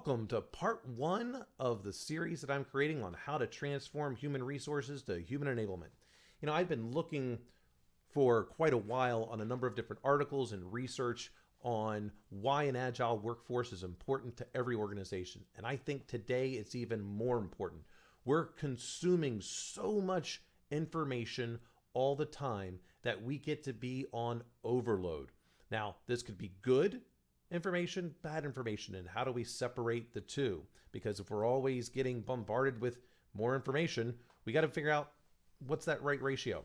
Welcome to part one of the series that I'm creating on how to transform human resources to human enablement. I've been looking for quite a while on a number of different articles and research on why an agile workforce is important to every organization. And I think today it's even more important. We're consuming so much information all the time that we get to be on overload. Now, this could be good information, bad information, and how do we separate the two? Because if we're always getting bombarded with more information, we got to figure out what's that right ratio.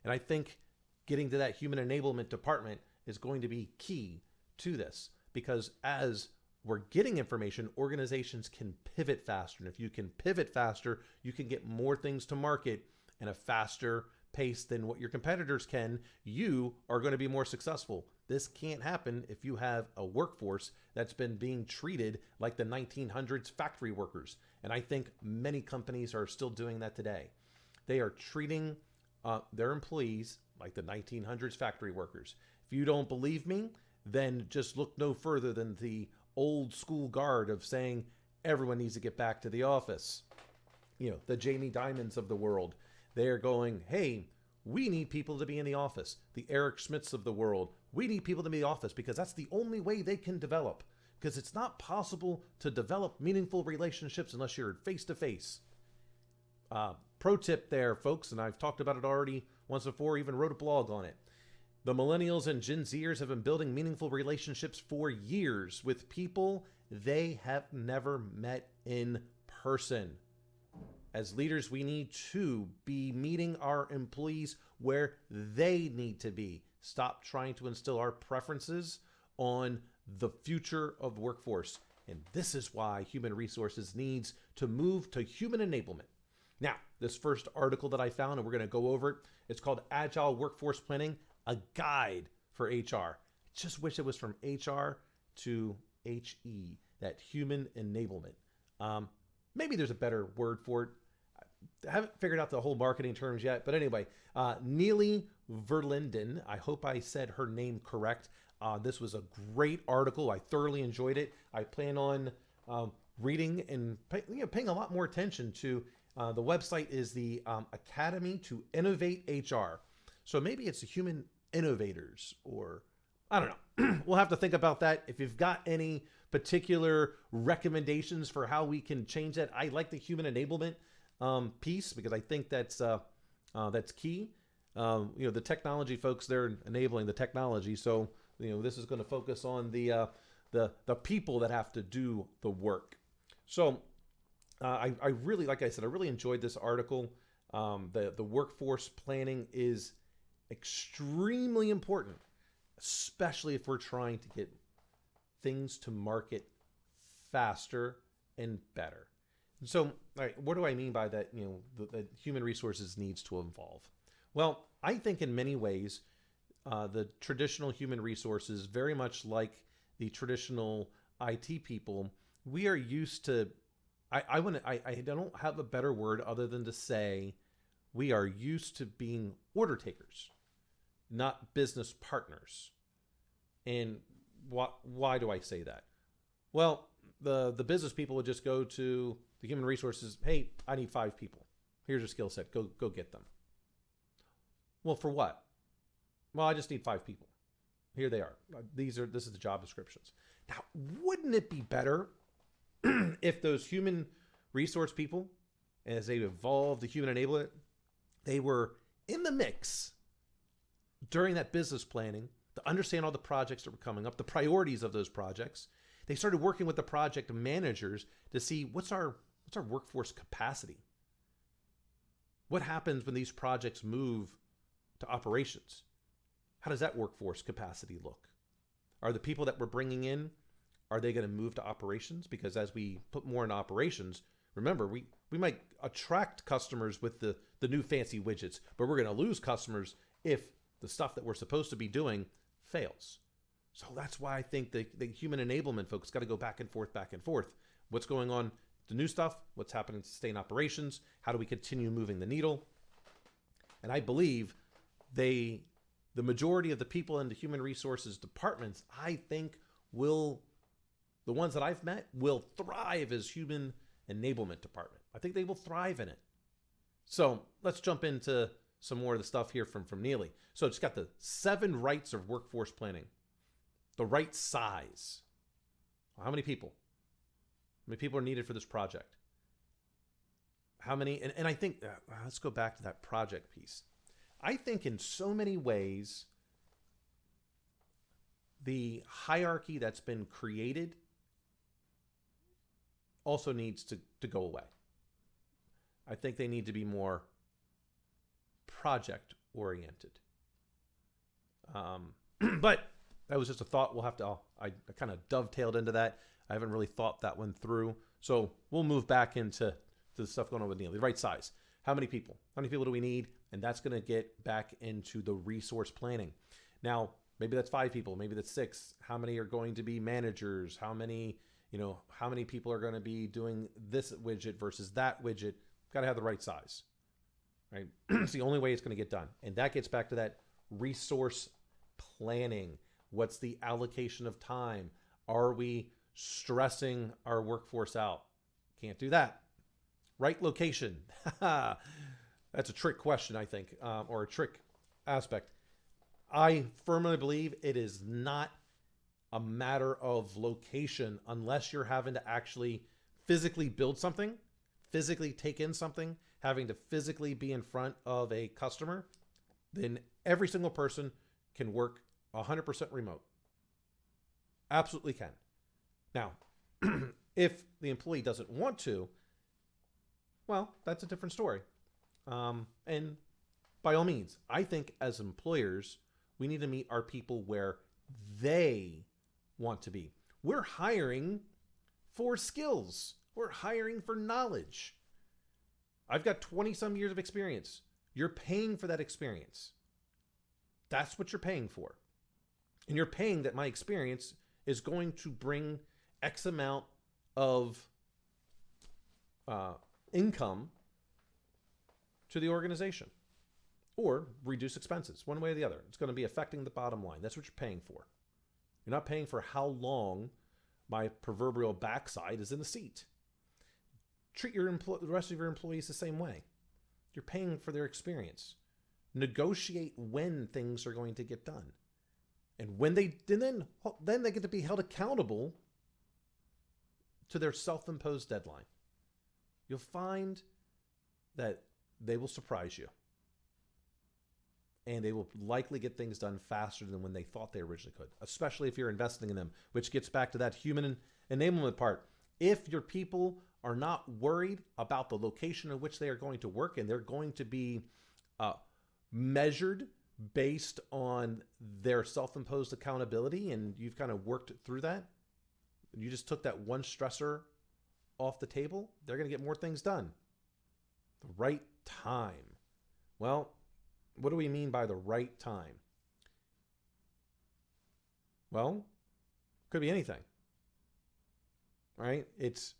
And I think getting to that human enablement department is going to be key to this, because as we're getting information, organizations can pivot faster. And if you can pivot faster, you can get more things to market in a faster pace than what your competitors can. You are going to be more successful. This can't happen if you have a workforce that's been being treated like the 1900s factory workers. And I think many companies are still doing that today. They are treating their employees like the 1900s factory workers. If you don't believe me, then just look no further than the old school guard of saying everyone needs to get back to the office. The Jamie Dimons of the world. They're going, hey, we need people to be in the office. The Eric Schmidts of the world. We need people to be in the office because that's the only way they can develop. Because it's not possible to develop meaningful relationships unless you're face to face. Pro tip there, folks, and I've talked about it already once before, even wrote a blog on it. The millennials and Gen Zers have been building meaningful relationships for years with people they have never met in person. As leaders, we need to be meeting our employees where they need to be. Stop trying to instill our preferences on the future of the workforce. And this is why human resources needs to move to human enablement. Now, this first article that I found, and we're going to go over it, it's called Agile Workforce Planning, a Guide for HR. I just wish it was from HR to HE, that human enablement. Maybe there's a better word for it. I haven't figured out the whole marketing terms yet, but anyway, Neely Verlinden, I hope I said her name correct. This was a great article. I thoroughly enjoyed it. I plan on reading and paying a lot more attention to the website is the Academy to Innovate HR. So maybe it's the human innovators, or I don't know. We'll have to think about that. If you've got any particular recommendations for how we can change that, I like the human enablement piece because I think that's key. The technology folks, they're enabling the technology. So, this is going to focus on the people that have to do the work. So I really, like I said, I really enjoyed this article. The workforce planning is extremely important, especially if we're trying to get things to market faster and better. So, all right, what do I mean by that? The human resources needs to evolve. Well, I think in many ways, the traditional human resources, very much like the traditional IT people, we are used to. I don't have a better word other than to say we are used to being order takers, not business partners. And why do I say that? Well, the business people would just go to the human resources. Hey, I need 5 people. Here's your skill set. Go get them. Well, for what? Well, I just need 5 people. Here they are. This is the job descriptions. Now, wouldn't it be better if those human resource people, as they evolved the human enablement, they were in the mix during that business planning to understand all the projects that were coming up, the priorities of those projects. They started working with the project managers to see what's our workforce capacity. What happens when these projects move to operations? How does that workforce capacity look? Are the people that we're bringing in, are they going to move to operations? Because as we put more in operations, remember, we might attract customers with the new fancy widgets, but we're going to lose customers if the stuff that we're supposed to be doing fails. So that's why I think the human enablement folks got to go back and forth. What's going on, the new stuff, what's happening to sustain operations, how do we continue moving the needle? And I believe the majority of the people in the human resources departments, I think, will the ones that I've met, will thrive as human enablement department. I think they will thrive in it. So let's jump into some more of the stuff here from Neely. So it's got the 7 rights of workforce planning. The right size. How many people? How many people are needed for this project? How many? And I think, let's go back to that project piece. I think in so many ways, the hierarchy that's been created also needs to go away. I think they need to be more project oriented. But that was just a thought. We'll have to, I kind of dovetailed into that. I haven't really thought that one through. So we'll move back into the stuff going on with Neil. The right size. How many people? How many people do we need? And that's going to get back into the resource planning. Now, maybe that's 5 people. Maybe that's 6. How many are going to be managers? How many people are going to be doing this widget versus that widget? Got to have the right size, right? It's the only way it's going to get done. And that gets back to that resource planning. What's the allocation of time? Are we stressing our workforce out? Can't do that. Right location. That's a trick question, I think, or a trick aspect. I firmly believe it is not a matter of location unless you're having to actually physically build something, physically take in something, having to physically be in front of a customer. Then every single person can work 100% remote. Absolutely can. Now, if the employee doesn't want to, well, that's a different story. And by all means, I think as employers, we need to meet our people where they want to be. We're hiring for skills. We're hiring for knowledge. I've got 20 some years of experience. You're paying for that experience. That's what you're paying for. And you're paying that my experience is going to bring X amount of income to the organization or reduce expenses one way or the other. It's going to be affecting the bottom line. That's what you're paying for. You're not paying for how long my proverbial backside is in the seat. Treat the rest of your employees the same way. You're paying for their experience. Negotiate when things are going to get done. And when then they get to be held accountable to their self-imposed deadline. You'll find that they will surprise you. And they will likely get things done faster than when they thought they originally could, especially if you're investing in them, which gets back to that human enablement part. If your people are not worried about the location in which they are going to work and they're going to be measured based on their self-imposed accountability, and you've kind of worked through that, and you just took that one stressor off the table, they're going to get more things done. The right time. Well, what do we mean by the right time? Well, could be anything. Right? It's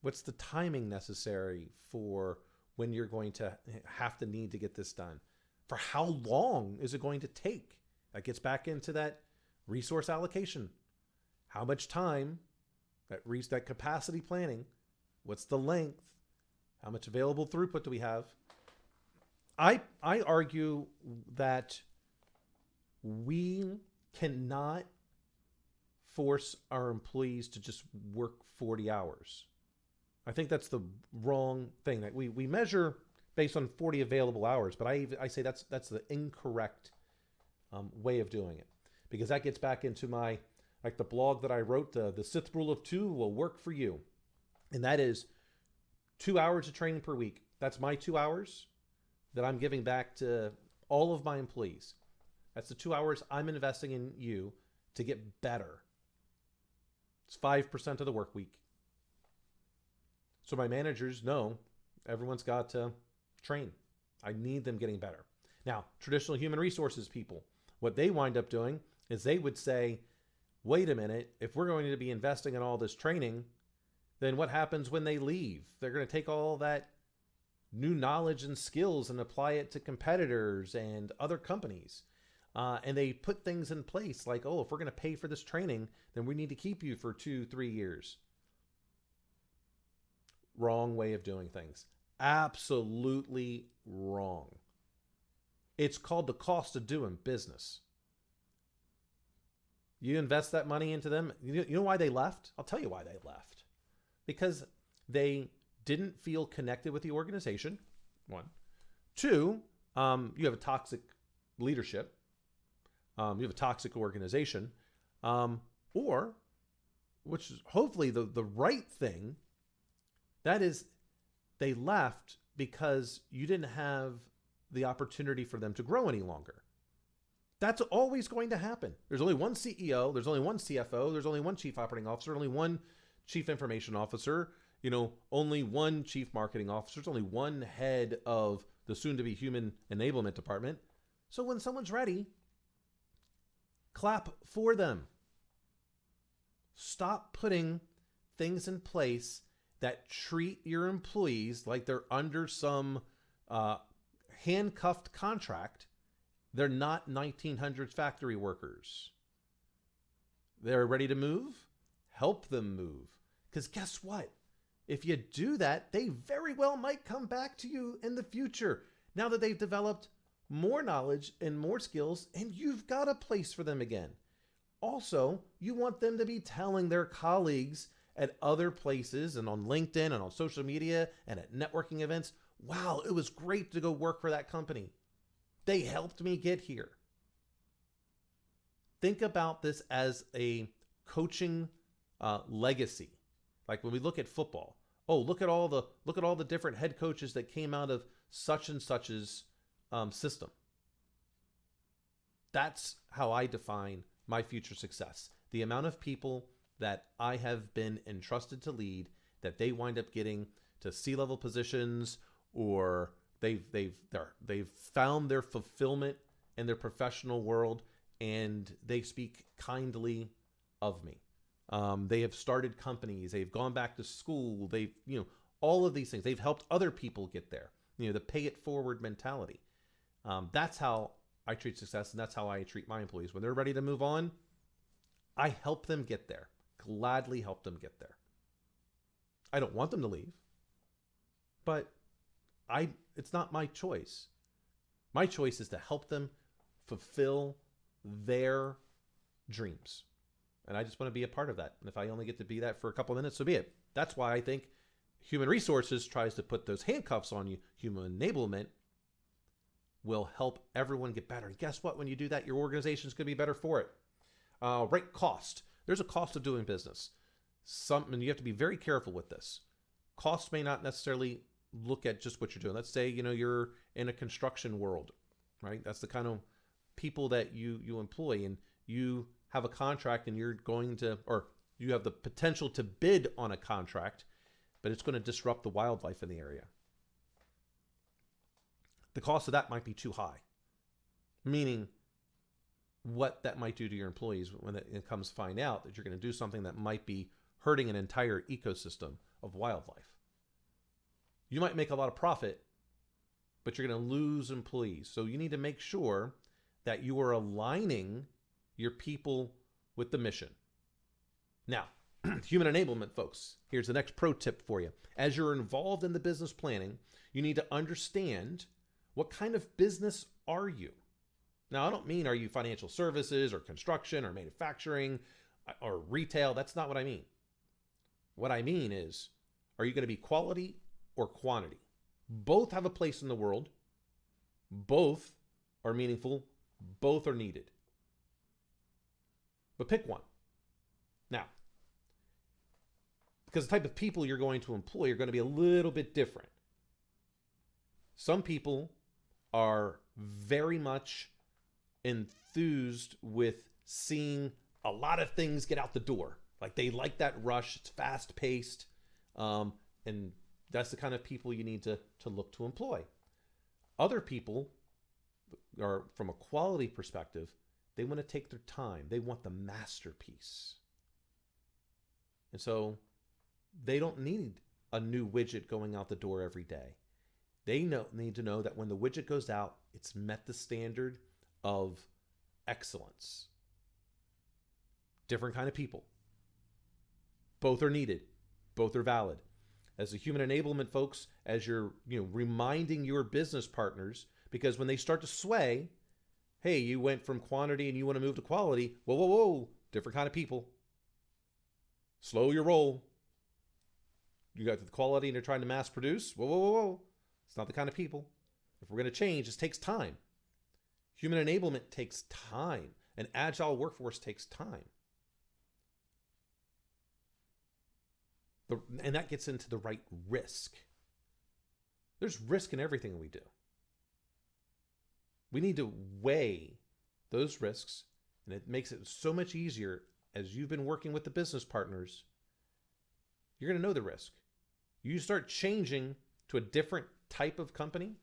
what's the timing necessary for when you're going to have to need to get this done? For how long is it going to take? That gets back into that resource allocation. How much time, that capacity planning, what's the length? How much available throughput do we have? I argue that we cannot force our employees to just work 40 hours. I think that's the wrong thing. That we measure based on 40 available hours, but I say that's the incorrect way of doing it, because that gets back into the blog that I wrote, the Sixth Rule of 2 will work for you. And that is 2 hours of training per week. That's my 2 hours that I'm giving back to all of my employees. That's the 2 hours I'm investing in you to get better. It's 5% of the work week. So my managers know everyone's got to train. I need them getting better. Now, traditional human resources people, what they wind up doing is they would say, wait a minute, if we're going to be investing in all this training, then what happens when they leave? They're going to take all that new knowledge and skills and apply it to competitors and other companies. And they put things in place like, oh, if we're going to pay for this training, then we need to keep you for 2-3 years. Wrong way of doing things. Absolutely wrong. It's called the cost of doing business. You invest that money into them. You know why they left? I'll tell you why they left. Because they didn't feel connected with the organization, one. Two, you have a toxic leadership. You have a toxic organization. Or, which is hopefully the right thing, that is they left because you didn't have the opportunity for them to grow any longer. That's always going to happen. There's only one CEO, there's only one CFO, there's only one chief operating officer, only one chief information officer, only one chief marketing officer, there's only one head of the soon-to-be human enablement department. So when someone's ready, clap for them. Stop putting things in place that treat your employees like they're under some handcuffed contract. They're not 1900s factory workers. They're ready to move. Help them move. Because guess what? If you do that, they very well might come back to you in the future now that they've developed more knowledge and more skills, and you've got a place for them again. Also, you want them to be telling their colleagues at other places and on LinkedIn and on social media and at networking events, wow, it was great to go work for that company. They helped me get here. Think about this as a coaching legacy. Like when we look at football, look at all the different head coaches that came out of such and such's system. That's how I define my future success. The amount of people that I have been entrusted to lead, that they wind up getting to C-level positions, or they've found their fulfillment in their professional world, and they speak kindly of me. They have started companies. They've gone back to school. They've, all of these things. They've helped other people get there. The pay it forward mentality. That's how I treat success, and that's how I treat my employees. When they're ready to move on, I help them get there. Gladly help them get there. I don't want them to leave, but it's not my choice. My choice is to help them fulfill their dreams. And I just want to be a part of that. And if I only get to be that for a couple of minutes, so be it. That's why I think human resources tries to put those handcuffs on you. Human enablement will help everyone get better. And guess what? When you do that, your organization's going to be better for it. Right cost. There's a cost of doing business. And you have to be very careful with this. Cost may not necessarily look at just what you're doing. Let's say, you're in a construction world, right? That's the kind of people that you employ, and you have a contract and you're going to, or you have the potential to bid on a contract, but it's going to disrupt the wildlife in the area. The cost of that might be too high, meaning what that might do to your employees when it comes to find out that you're going to do something that might be hurting an entire ecosystem of wildlife. You might make a lot of profit, but you're going to lose employees. So you need to make sure that you are aligning your people with the mission. Now, human enablement, folks, here's the next pro tip for you. As you're involved in the business planning, you need to understand what kind of business are you? Now, I don't mean are you financial services or construction or manufacturing or retail. That's not what I mean. What I mean is, are you going to be quality or quantity? Both have a place in the world. Both are meaningful. Both are needed. But pick one. Now, because the type of people you're going to employ are going to be a little bit different. Some people are very much enthused with seeing a lot of things get out the door. Like they like that rush. It's fast paced. And that's the kind of people you need to look to employ. Other people are, from a quality perspective, they want to take their time. They want the masterpiece. And so they don't need a new widget going out the door every day. They need to know that when the widget goes out, it's met the standard of excellence. Different kind of people. Both are needed. Both are valid. As the human enablement folks, as you're reminding your business partners, because when they start to sway, hey, you went from quantity and you want to move to quality. Whoa, whoa, whoa. Different kind of people. Slow your roll. You got the quality and you're trying to mass produce. Whoa, whoa, whoa, whoa. It's not the kind of people. If we're going to change, it takes time. Human enablement takes time. An agile workforce takes time. And that gets into the right risk. There's risk in everything we do. We need to weigh those risks, and it makes it so much easier as you've been working with the business partners. You're going to know the risk. You start changing to a different type of company,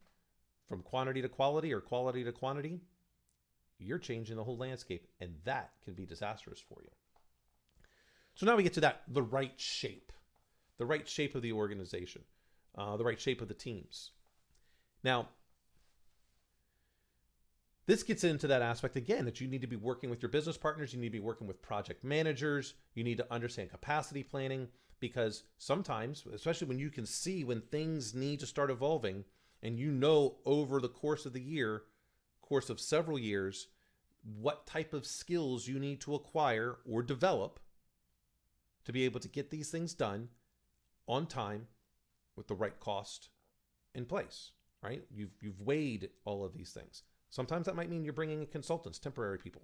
from quantity to quality or quality to quantity, you're changing the whole landscape, and that can be disastrous for you. So now we get to the right shape of the organization, the right shape of the teams. Now, this gets into that aspect again that you need to be working with your business partners. You need to be working with project managers. You need to understand capacity planning, because sometimes, especially when you can see when things need to start evolving, and over the course of the year, course of several years, what type of skills you need to acquire or develop to be able to get these things done on time with the right cost in place, right? You've weighed all of these things. Sometimes that might mean you're bringing in consultants, temporary people.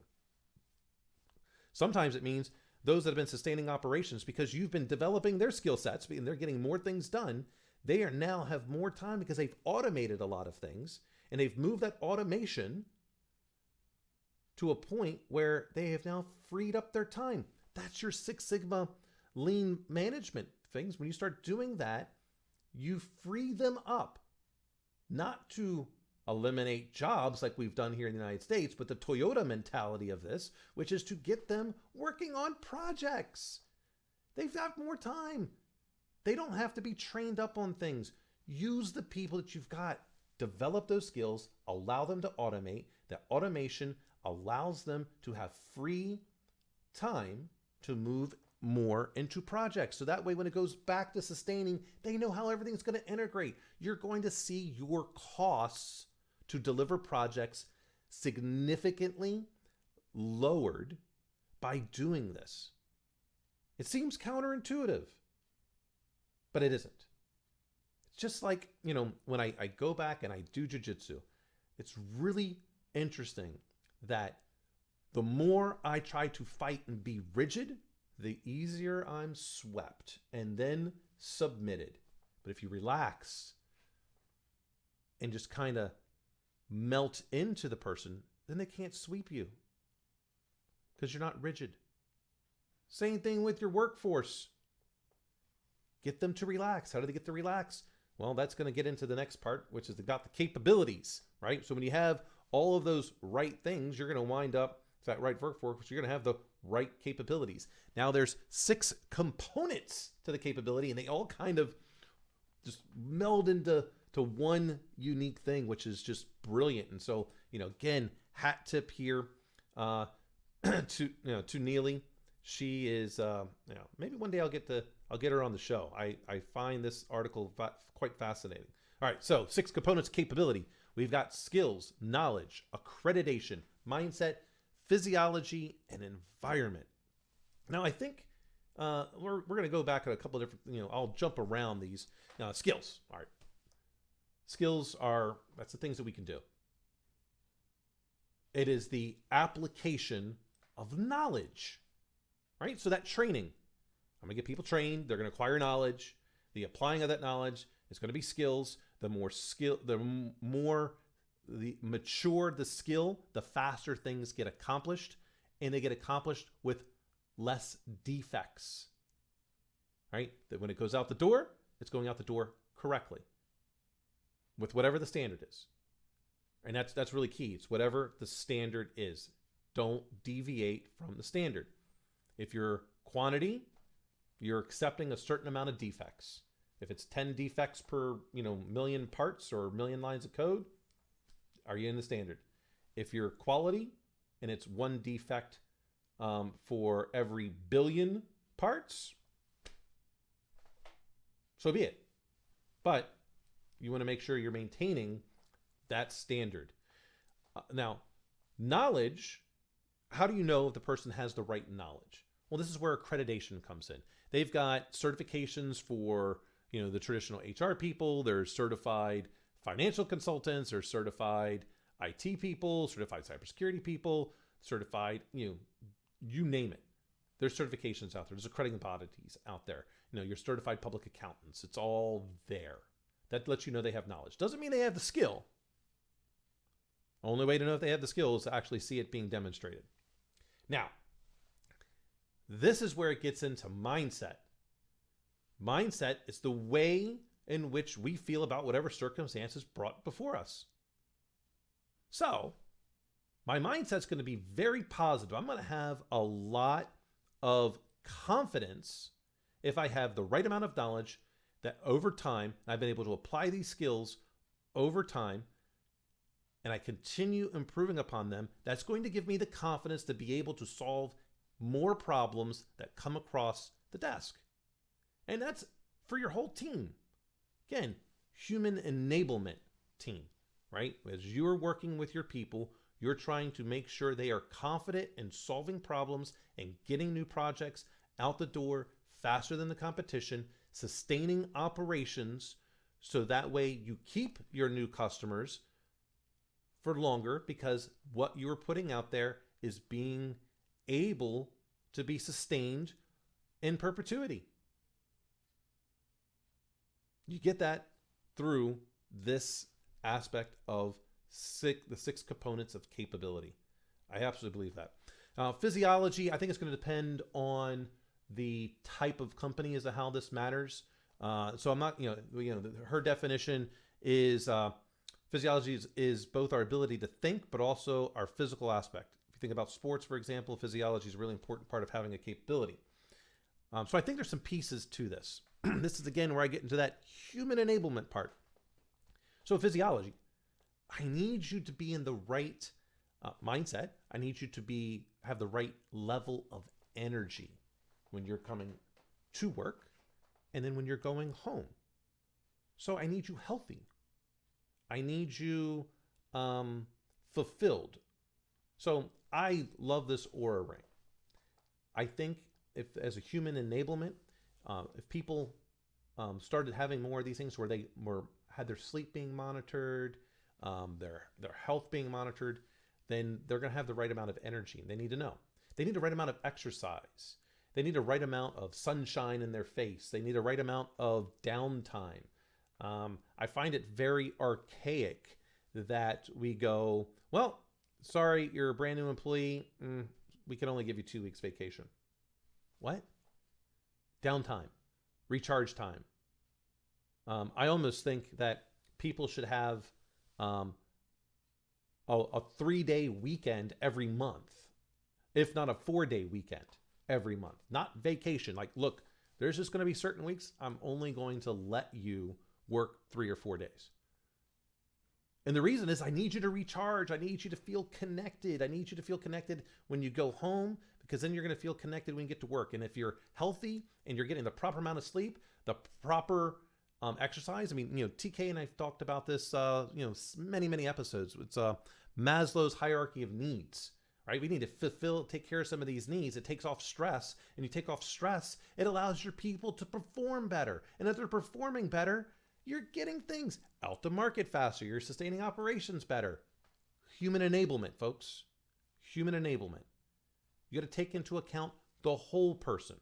Sometimes it means those that have been sustaining operations, because you've been developing their skill sets and they're getting more things done. They now have more time because they've automated a lot of things, and they've moved that automation to a point where they have now freed up their time. That's your Six Sigma lean management things. When you start doing that, you free them up, not to eliminate jobs like we've done here in the United States, but the Toyota mentality of this, which is to get them working on projects. They've got more time. They don't have to be trained up on things. Use the people that you've got. Develop those skills. Allow them to automate. That automation allows them to have free time to move more into projects. So that way, when it goes back to sustaining, they know how everything's going to integrate. You're going to see your costs to deliver projects significantly lowered by doing this. It seems counterintuitive, but it isn't. It's just like, when I go back and I do jujitsu, it's really interesting that the more I try to fight and be rigid, the easier I'm swept and then submitted. But if you relax and just kind of melt into the person, then they can't sweep you because you're not rigid. Same thing with your workforce. Get them to relax. How do they get to relax? Well, that's going to get into the next part, which is got the capabilities, right? So when you have all of those right things, you're going to wind up with that right workforce. You're going to have the right capabilities. Now there's 6 components to the capability, and they all kind of just meld into one unique thing, which is just brilliant. And so, again, hat tip here to Neely. She is, maybe one day I'll get her on the show. I find this article quite fascinating. All right, so 6 components of capability. We've got skills, knowledge, accreditation, mindset, physiology, and environment. Now, I think we're going to go back at a couple of different, I'll jump around these. Skills. All right. Skills that's the things that we can do. It is the application of knowledge, right? So that training, I'm going to get people trained. They're going to acquire knowledge. The applying of that knowledge is going to be skills. The more mature the skill, the faster things get accomplished, and they get accomplished with less defects, right? That when it goes out the door, it's going out the door correctly with whatever the standard is. And that's really key. It's whatever the standard is. Don't deviate from the standard. If you're quantity, you're accepting a certain amount of defects. If it's 10 defects per, million parts or million lines of code, are you in the standard? If you're quality, and it's one defect for every billion parts, so be it. But you want to make sure you're maintaining that standard. Now, knowledge, how do you know if the person has the right knowledge? Well, this is where accreditation comes in. They've got certifications for, the traditional HR people. There's certified financial consultants, or certified IT people, certified cybersecurity people, certified, you name it. There's certifications out there. There's accrediting bodies out there. Your certified public accountants. It's all there. That lets you know they have knowledge. Doesn't mean they have the skill. Only way to know if they have the skill is to actually see it being demonstrated. Now, this is where it gets into mindset. Mindset is the way in which we feel about whatever circumstances brought before us. So, my mindset's going to be very positive. I'm going to have a lot of confidence if I have the right amount of knowledge that over time, I've been able to apply these skills over time, and I continue improving upon them. That's going to give me the confidence to be able to solve more problems that come across the desk. And that's for your whole team. Again, human enablement team, right? As you're working with your people, you're trying to make sure they are confident in solving problems and getting new projects out the door faster than the competition, sustaining operations so that way you keep your new customers for longer, because what you're putting out there is being able to be sustained in perpetuity. You get that through this aspect of the 6 components of capability. I absolutely believe that. Physiology, I think it's going to depend on the type of company as to how this matters. So I'm not, her definition is physiology is both our ability to think, but also our physical aspect. If you think about sports, for example, physiology is a really important part of having a capability. So I think there's some pieces to this. This is, again, where I get into that human enablement part. So physiology, I need you to be in the right mindset. I need you to have the right level of energy when you're coming to work and then when you're going home. So I need you healthy. I need you fulfilled. So I love this aura ring. I think if, as a human enablement, if people started having more of these things where they had their sleep being monitored, their health being monitored, then they're going to have the right amount of energy. They need to know. They need the right amount of exercise. They need the right amount of sunshine in their face. They need the right amount of downtime. I find it very archaic that we go, well, sorry, you're a brand new employee. We can only give you 2 weeks vacation. What? Downtime, recharge time. I almost think that people should have a 3-day weekend every month, if not a 4-day weekend every month. Not vacation. Like, look, there's just going to be certain weeks I'm only going to let you work 3 or 4 days. And the reason is I need you to recharge. I need you to feel connected. I need you to feel connected when you go home, because then you're going to feel connected when you get to work. And if you're healthy and you're getting the proper amount of sleep, the proper exercise. I mean, TK and I've talked about this, many, many episodes. It's Maslow's hierarchy of needs, right? We need to take care of some of these needs. It takes off stress, and you take off stress, it allows your people to perform better. And if they're performing better, you're getting things out to market faster. You're sustaining operations better. Human enablement, folks. Human enablement. You got to take into account the whole person.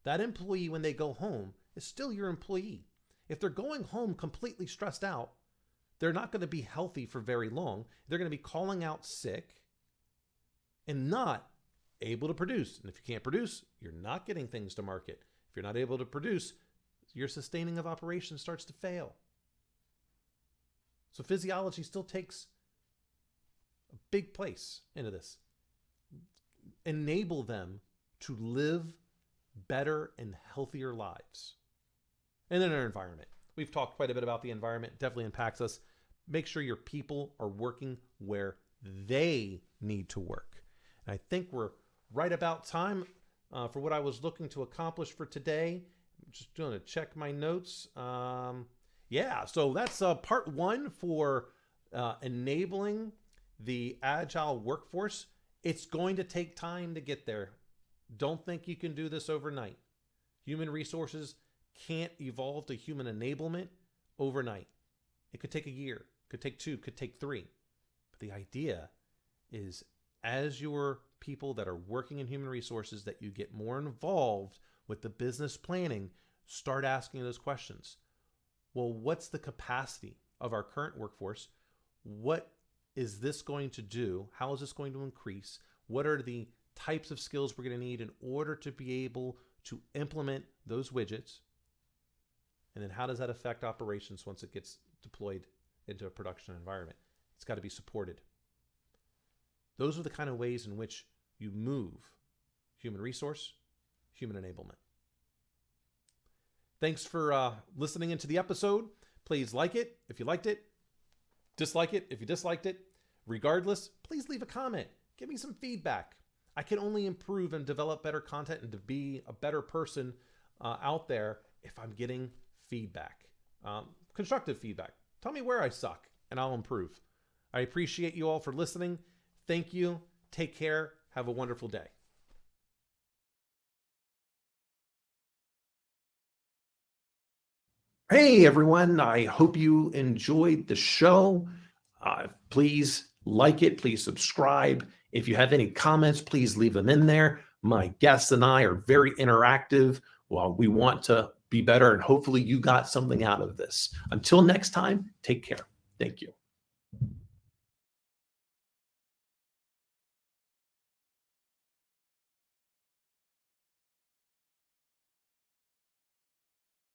That employee, when they go home, is still your employee. If they're going home completely stressed out, they're not going to be healthy for very long. They're going to be calling out sick and not able to produce. And if you can't produce, you're not getting things to market. If you're not able to produce, your sustaining of operations starts to fail. So physiology still takes a big place into this. Enable them to live better and healthier lives. And then our environment. We've talked quite a bit about the environment. It definitely impacts us. Make sure your people are working where they need to work. And I think we're right about time for what I was looking to accomplish for today. I'm just going to check my notes. Yeah, so that's part one for enabling the agile workforce. It's going to take time to get there. Don't think you can do this overnight. Human resources can't evolve to human enablement overnight. It could take a year, could take 2, could take 3. But the idea is, as your people that are working in human resources, that you get more involved with the business planning, start asking those questions. Well, what's the capacity of our current workforce? What is this going to do? How is this going to increase? What are the types of skills we're going to need in order to be able to implement those widgets? And then how does that affect operations once it gets deployed into a production environment? It's got to be supported. Those are the kind of ways in which you move human resource, human enablement. Thanks for listening into the episode. Please like it if you liked it. Dislike it if you disliked it. Regardless, please leave a comment. Give me some feedback. I can only improve and develop better content and to be a better person out there if I'm getting feedback. Constructive feedback. Tell me where I suck and I'll improve. I appreciate you all for listening. Thank you. Take care. Have a wonderful day. Hey everyone, I hope you enjoyed the show. Please like it, please subscribe. If you have any comments, please leave them in there. My guests and I are very interactive. Well, we want to be better, and hopefully you got something out of this. Until next time, take care. Thank you.